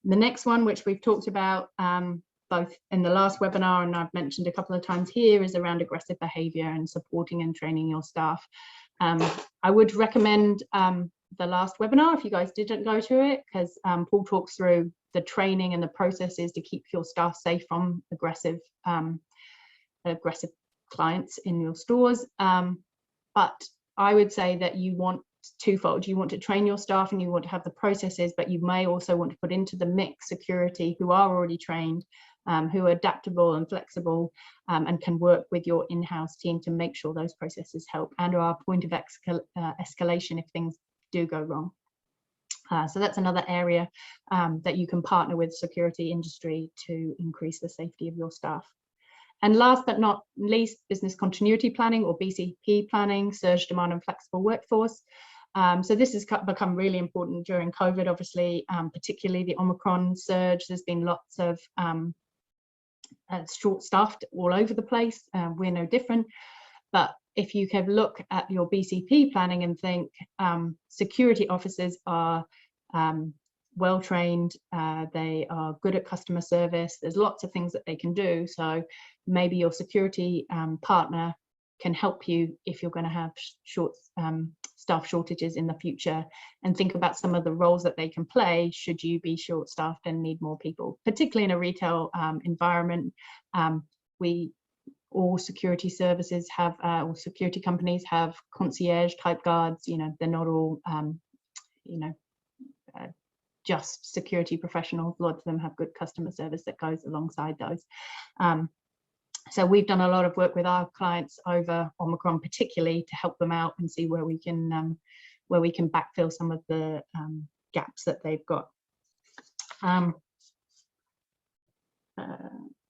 The next one, which we've talked about both in the last webinar and I've mentioned a couple of times here, is around aggressive behavior and supporting and training your staff. I would recommend the last webinar if you guys didn't go to it, because Paul talks through the training and the processes to keep your staff safe from aggressive clients in your stores. But I would say that you want twofold. You want to train your staff and you want to have the processes, but you may also want to put into the mix security who are already trained, who are adaptable and flexible, and can work with your in-house team to make sure those processes help and are a point of escalation if things do go wrong. So that's another area that you can partner with security industry to increase the safety of your staff. And last but not least, business continuity planning, or BCP planning, surge demand and flexible workforce. So this has become really important during COVID, obviously, particularly the Omicron surge. There's been lots of short-staffed all over the place. We're no different. But if you can look at your BCP planning and think security officers are well-trained, they are good at customer service, there's lots of things that they can do. So maybe your security partner can help you if you're going to have staff shortages in the future, and think about some of the roles that they can play should you be short-staffed and need more people, particularly in a retail environment. All security services have, or security companies have concierge type guards. You know, they're not all, just security professionals. Lots of them have good customer service that goes alongside those. So we've done a lot of work with our clients over Omicron, particularly to help them out and see where we can backfill some of the gaps that they've got.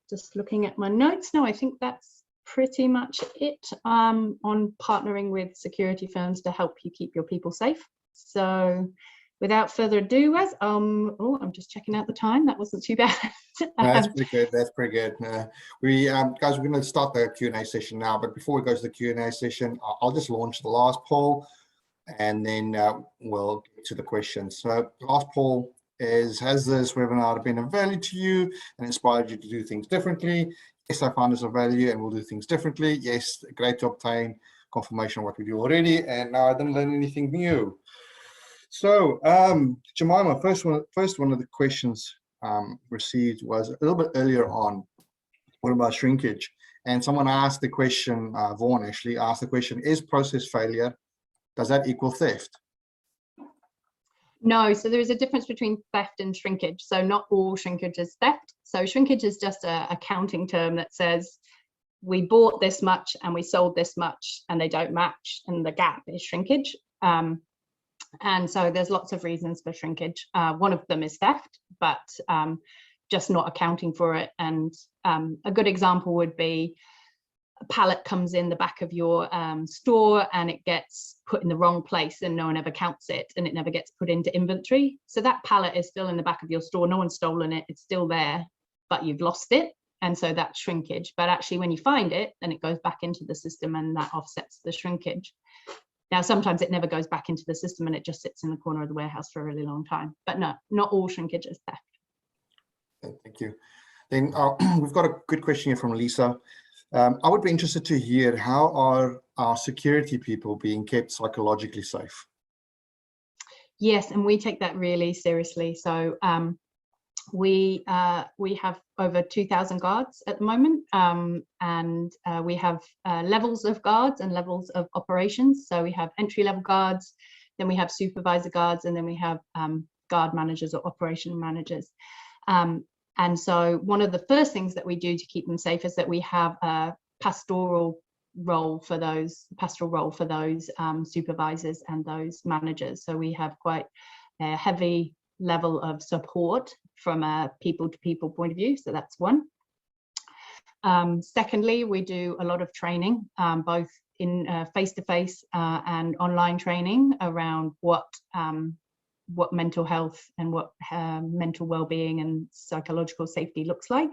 Just looking at my notes now, I think that's pretty much it on partnering with security firms to help you keep your people safe. So without further ado, Wes, oh, I'm just checking out the time. That wasn't too bad. That's pretty good. That's pretty good. Guys, we're going to start the Q&A session now. But before we go to the Q&A session, I'll just launch the last poll, and then we'll get to the questions. So the last poll is: has this webinar been of value to you and inspired you to do things differently? Yes, I found this of value and we'll do things differently. Yes, great to obtain confirmation of what we do already, and now I didn't learn anything new. So Jemima, first one of the questions received was a little bit earlier on. What about shrinkage? And someone asked the question, Vaughan actually asked the question: is process failure, does that equal theft? No, so there is a difference between theft and shrinkage. So not all shrinkage is theft. So shrinkage is just an accounting term that says we bought this much and we sold this much and they don't match, and the gap is shrinkage. And so there's lots of reasons for shrinkage. One of them is theft, but just not accounting for it. And a good example would be a pallet comes in the back of your store and it gets put in the wrong place and no one ever counts it, and it never gets put into inventory. So that pallet is still in the back of your store, no one's stolen it, it's still there, but you've lost it. And so that's shrinkage. But actually when you find it, then it goes back into the system and that offsets the shrinkage. Now, sometimes it never goes back into the system and it just sits in the corner of the warehouse for a really long time. But no, not all shrinkage is theft. Thank you. Then we've got a good question here from Lisa. I would be interested to hear, how are our security people being kept psychologically safe? Yes, and we take that really seriously. So we have over 2,000 guards at the moment, and we have levels of guards and levels of operations. So we have entry-level guards, then we have supervisor guards, and then we have guard managers or operation managers. And so one of the first things that we do to keep them safe is that we have a pastoral role for those supervisors and those managers. So we have quite a heavy level of support from a people-to-people point of view. So that's one. Secondly, we do a lot of training, both in face-to-face and online training around what mental health and what mental well-being and psychological safety looks like.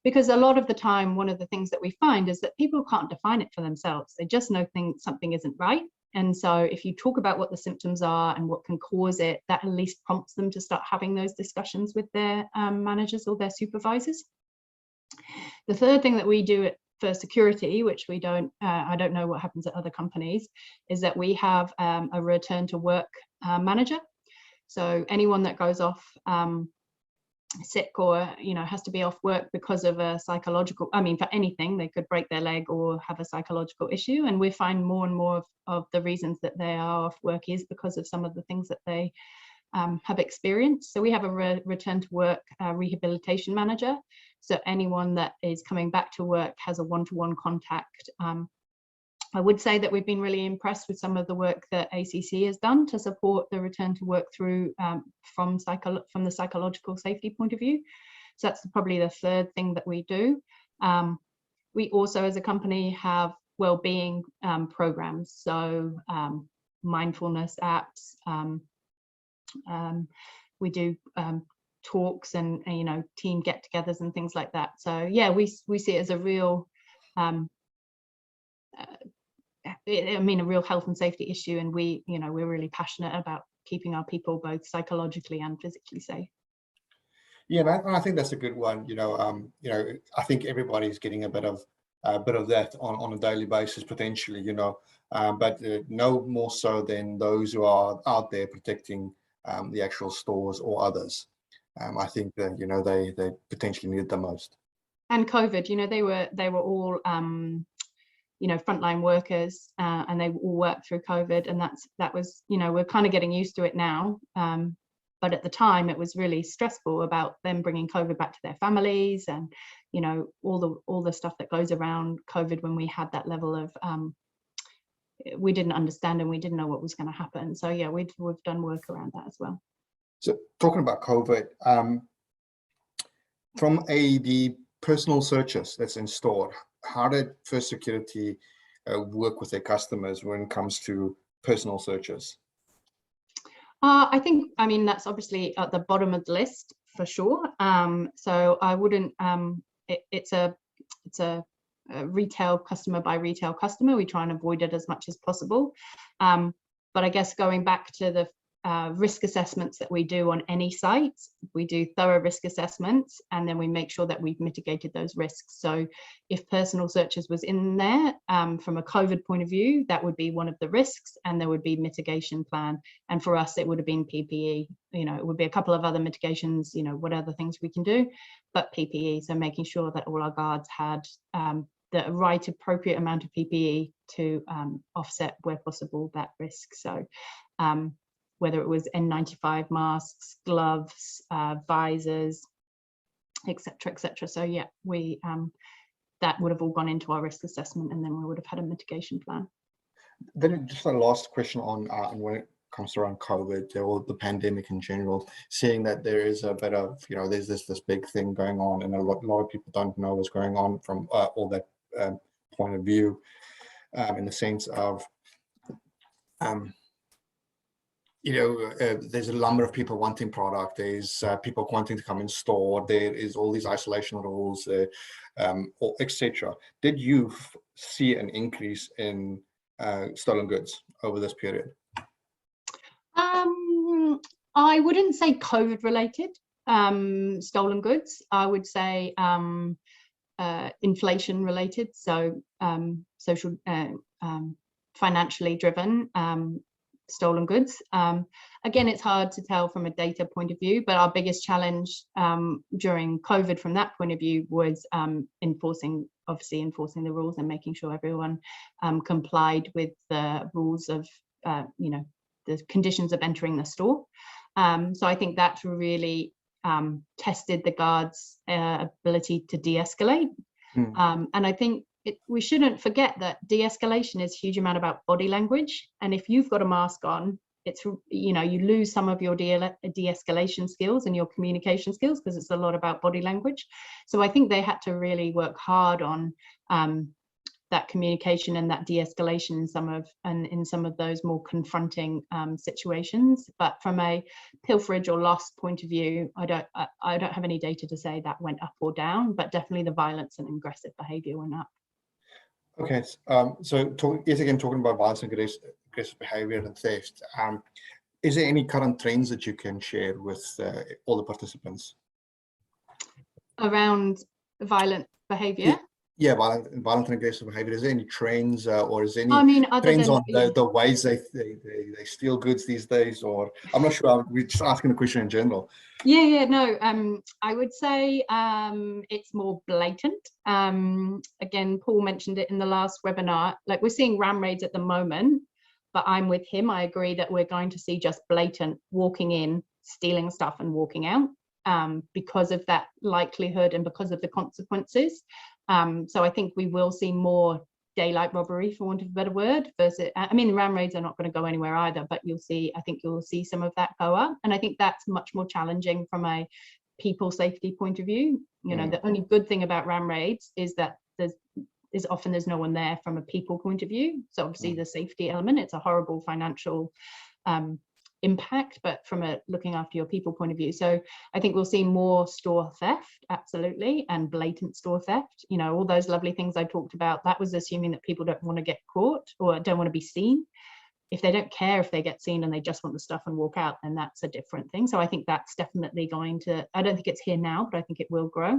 Because a lot of the time, one of the things that we find is that people can't define it for themselves. They just know something isn't right. And so if you talk about what the symptoms are and what can cause it, that at least prompts them to start having those discussions with their managers or their supervisors. The third thing that we do for security, which we don't, I don't know what happens at other companies, is that we have a return to work manager. So anyone that goes off sick or has to be off work because of a psychological, for anything, they could break their leg or have a psychological issue, and we find more and more of the reasons that they are off work is because of some of the things that they have experienced. So we have a return to work rehabilitation manager. So anyone that is coming back to work has a one-to-one contact. I would say that we've been really impressed with some of the work that ACC has done to support the return to work through from the psychological safety point of view. So that's probably the third thing that we do. we also as a company have well-being programs, so mindfulness apps. We do talks and team get-togethers and things like that. So yeah, we see it as a real a real health and safety issue, and we're really passionate about keeping our people both psychologically and physically safe. Yeah, and I think that's a good one. I think everybody's getting a bit of that on a daily basis potentially. But no more so than those who are out there protecting the actual stores or others. I think that they potentially need it the most. And COVID, they were all frontline workers, and they all worked through COVID, and that was we're kind of getting used to it now. But at the time, it was really stressful about them bringing COVID back to their families, and all the stuff that goes around COVID when we had that level of we didn't understand and we didn't know what was going to happen. So yeah, we've done work around that as well. So talking about COVID, from the personal searches that's in store, how did First Security work with their customers when it comes to personal searches? I think, that's obviously at the bottom of the list for sure. So I wouldn't, it's a retail customer by retail customer. We try and avoid it as much as possible. But I guess going back to the risk assessments that we do on any site, we do thorough risk assessments, and then we make sure that we've mitigated those risks. So if personal searches was in there, from a COVID point of view, that would be one of the risks, and there would be mitigation plan. And for us, it would have been PPE. It would be a couple of other mitigations, what other things we can do, but PPE. So making sure that all our guards had the right appropriate amount of PPE to offset where possible that risk. So whether it was N95 masks, gloves, visors, etc. So yeah, we that would have all gone into our risk assessment, and then we would have had a mitigation plan. Then just a last question on when it comes around COVID or the pandemic in general, seeing that there is a bit of, there's this big thing going on, and a lot of people don't know what's going on from all that point of view, in the sense of there's a number of people wanting product, there's people wanting to come in store, there is all these isolation rules, etc. Did you see an increase in stolen goods over this period? I wouldn't say COVID related stolen goods. I would say inflation related, so social financially driven stolen goods. Again, it's hard to tell from a data point of view, but our biggest challenge during COVID from that point of view was enforcing the rules and making sure everyone complied with the rules of the conditions of entering the store. So I think that really tested the guards' ability to de-escalate. And I think we shouldn't forget that de-escalation is a huge amount about body language. And if you've got a mask on, it's, you lose some of your de-escalation skills and your communication skills, because it's a lot about body language. So I think they had to really work hard on that communication and that de-escalation in some of those more confronting situations. But from a pilferage or loss point of view, I don't have any data to say that went up or down, but definitely the violence and aggressive behavior went up. Okay, so yet again, talking about violence and aggressive behavior and theft, is there any current trends that you can share with all the participants around violent behavior? Yeah, violent and aggressive behavior. Is there any trends, or is there any trends on the ways they steal goods these days? Or I'm not sure. We're just asking the question in general. No. I would say it's more blatant. Again, Paul mentioned it in the last webinar. Like, we're seeing ram raids at the moment, but I'm with him. I agree that we're going to see just blatant walking in, stealing stuff, and walking out, because of that likelihood and because of the consequences. So I think we will see more daylight robbery, for want of a better word, versus, ram raids are not going to go anywhere either, but I think you'll see some of that go up. And I think that's much more challenging from a people safety point of view. The only good thing about ram raids is that there's no one there from a people point of view. So obviously the safety element, it's a horrible financial impact, but from a looking after your people point of view. So I think we'll see more store theft, absolutely, and blatant store theft. You know, all those lovely things I talked about, that was assuming that people don't want to get caught or don't want to be seen. If they don't care if they get seen and they just want the stuff and walk out, then that's a different thing. So I think that's definitely going to, I don't think it's here now, but I think it will grow.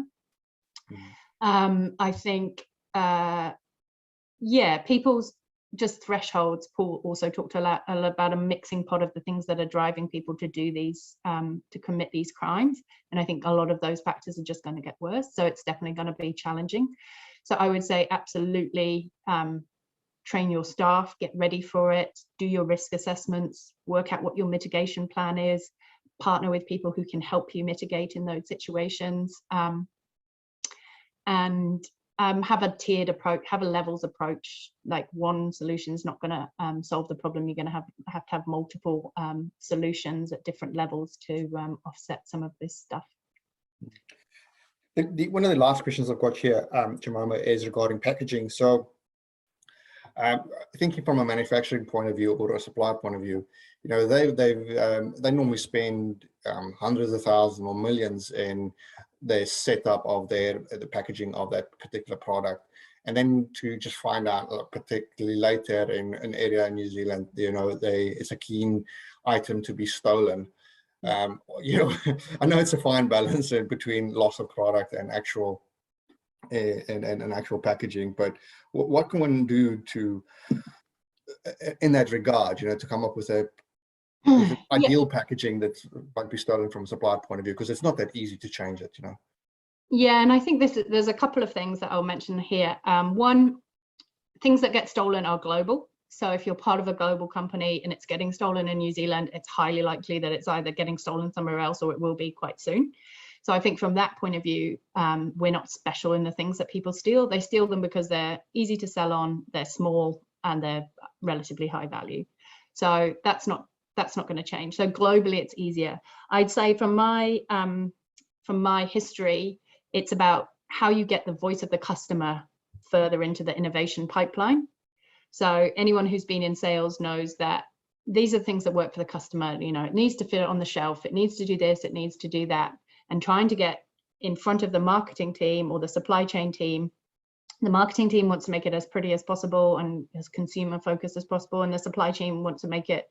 I think, yeah, people's just thresholds. Paul also talked a lot about a mixing pot of the things that are driving people to do these, to commit these crimes. And I think a lot of those factors are just going to get worse. So it's definitely going to be challenging. So I would say absolutely, train your staff, get ready for it, do your risk assessments, work out what your mitigation plan is, partner with people who can help you mitigate in those situations, and have a tiered approach, have a levels approach. Like one solution is not going to solve the problem. You're going to have multiple solutions at different levels to offset some of this stuff. One of the last questions I've got here, Jemima, is regarding packaging. So thinking from a manufacturing point of view or a supply point of view, you know, they normally spend hundreds of thousands or millions in the setup of the packaging of that particular product, and then to just find out, particularly later in an area in New Zealand, you know, it's a keen item to be stolen. You know, I know it's a fine balance between loss of product and actual and actual packaging, but what can one do to, in that regard, you know, to come up with a ideal packaging that won't be stolen from a supplier point of view, because it's not that easy to change it, you know. Yeah, and I think there's a couple of things that I'll mention here. One, things that get stolen are global. So if you're part of a global company and it's getting stolen in New Zealand, it's highly likely that it's either getting stolen somewhere else or it will be quite soon. So I think from that point of view, we're not special in the things that people steal. They steal them because they're easy to sell on, they're small, and they're relatively high value. So that's not going to change. So globally, it's easier. I'd say from my history, it's about how you get the voice of the customer further into the innovation pipeline. So anyone who's been in sales knows that these are things that work for the customer. You know, it needs to fit on the shelf. It needs to do this. It needs to do that. And trying to get in front of the marketing team or the supply chain team. The marketing team wants to make it as pretty as possible and as consumer focused as possible. And the supply chain wants to make it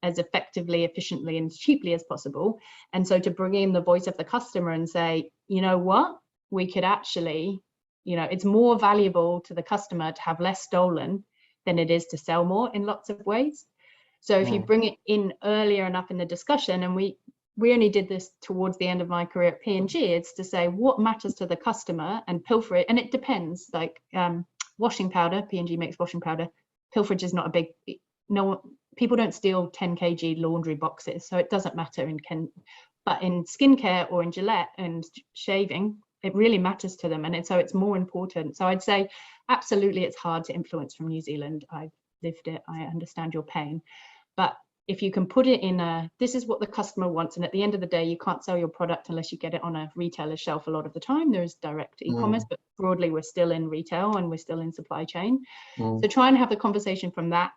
as effectively, efficiently, and cheaply as possible. And so to bring in the voice of the customer and say, you know what, we could actually, you know, it's more valuable to the customer to have less stolen than it is to sell more in lots of ways. So if you bring it in earlier enough in the discussion, and we only did this towards the end of my career at P&G, it's to say what matters to the customer and pilfer it. And it depends, like washing powder, P&G makes washing powder. Pilferage is not a big, people don't steal 10 kg laundry boxes. So it doesn't matter but in skincare or in Gillette and shaving, it really matters to them. And so it's more important. So I'd say, absolutely, it's hard to influence from New Zealand. I've lived it. I understand your pain. But if you can put it in this is what the customer wants. And at the end of the day, you can't sell your product unless you get it on a retailer's shelf. A lot of the time there's direct e-commerce, but broadly we're still in retail and we're still in supply chain. So try and have the conversation from that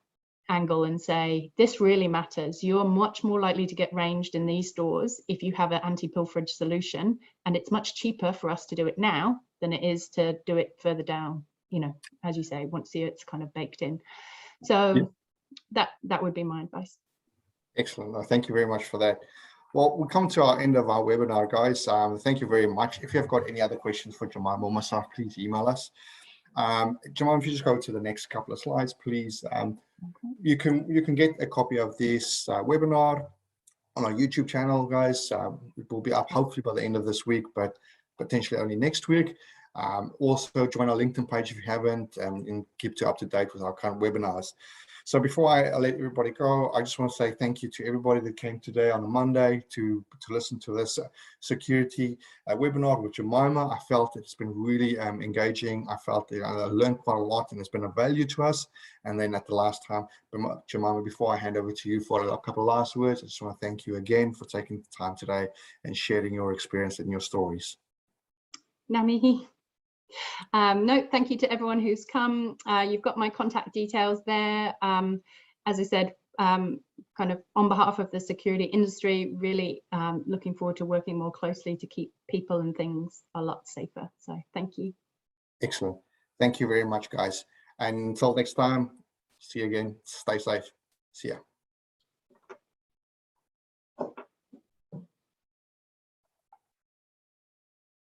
angle and say, this really matters. You're much more likely to get ranged in these stores if you have an anti-pilferage solution. And it's much cheaper for us to do it now than it is to do it further down, you know, as you say, once it's kind of baked in. So that would be my advice. Excellent. Thank you very much for that. Well, we come to our end of our webinar, guys. Thank you very much. If you have got any other questions for Jemima or myself, please email us. Jemima, if you just go to the next couple of slides, please. You can get a copy of this webinar on our YouTube channel, guys. It will be up hopefully by the end of this week, but potentially only next week. Also join our LinkedIn page if you haven't, and keep up to date with our current webinars. So before I let everybody go, I just want to say thank you to everybody that came today on a Monday to listen to this security webinar with Jemima. I felt it's been really engaging. I felt I learned quite a lot, and it's been a value to us. And then at the last time, Jemima, before I hand over to you for a couple of last words, I just want to thank you again for taking the time today and sharing your experience and your stories. Ngā mihi. No, thank you to everyone who's come. You've got my contact details there. As I said, kind of on behalf of the security industry, really looking forward to working more closely to keep people and things a lot safer. So thank you. Excellent. Thank you very much, guys. And until next time, see you again. Stay safe. See ya.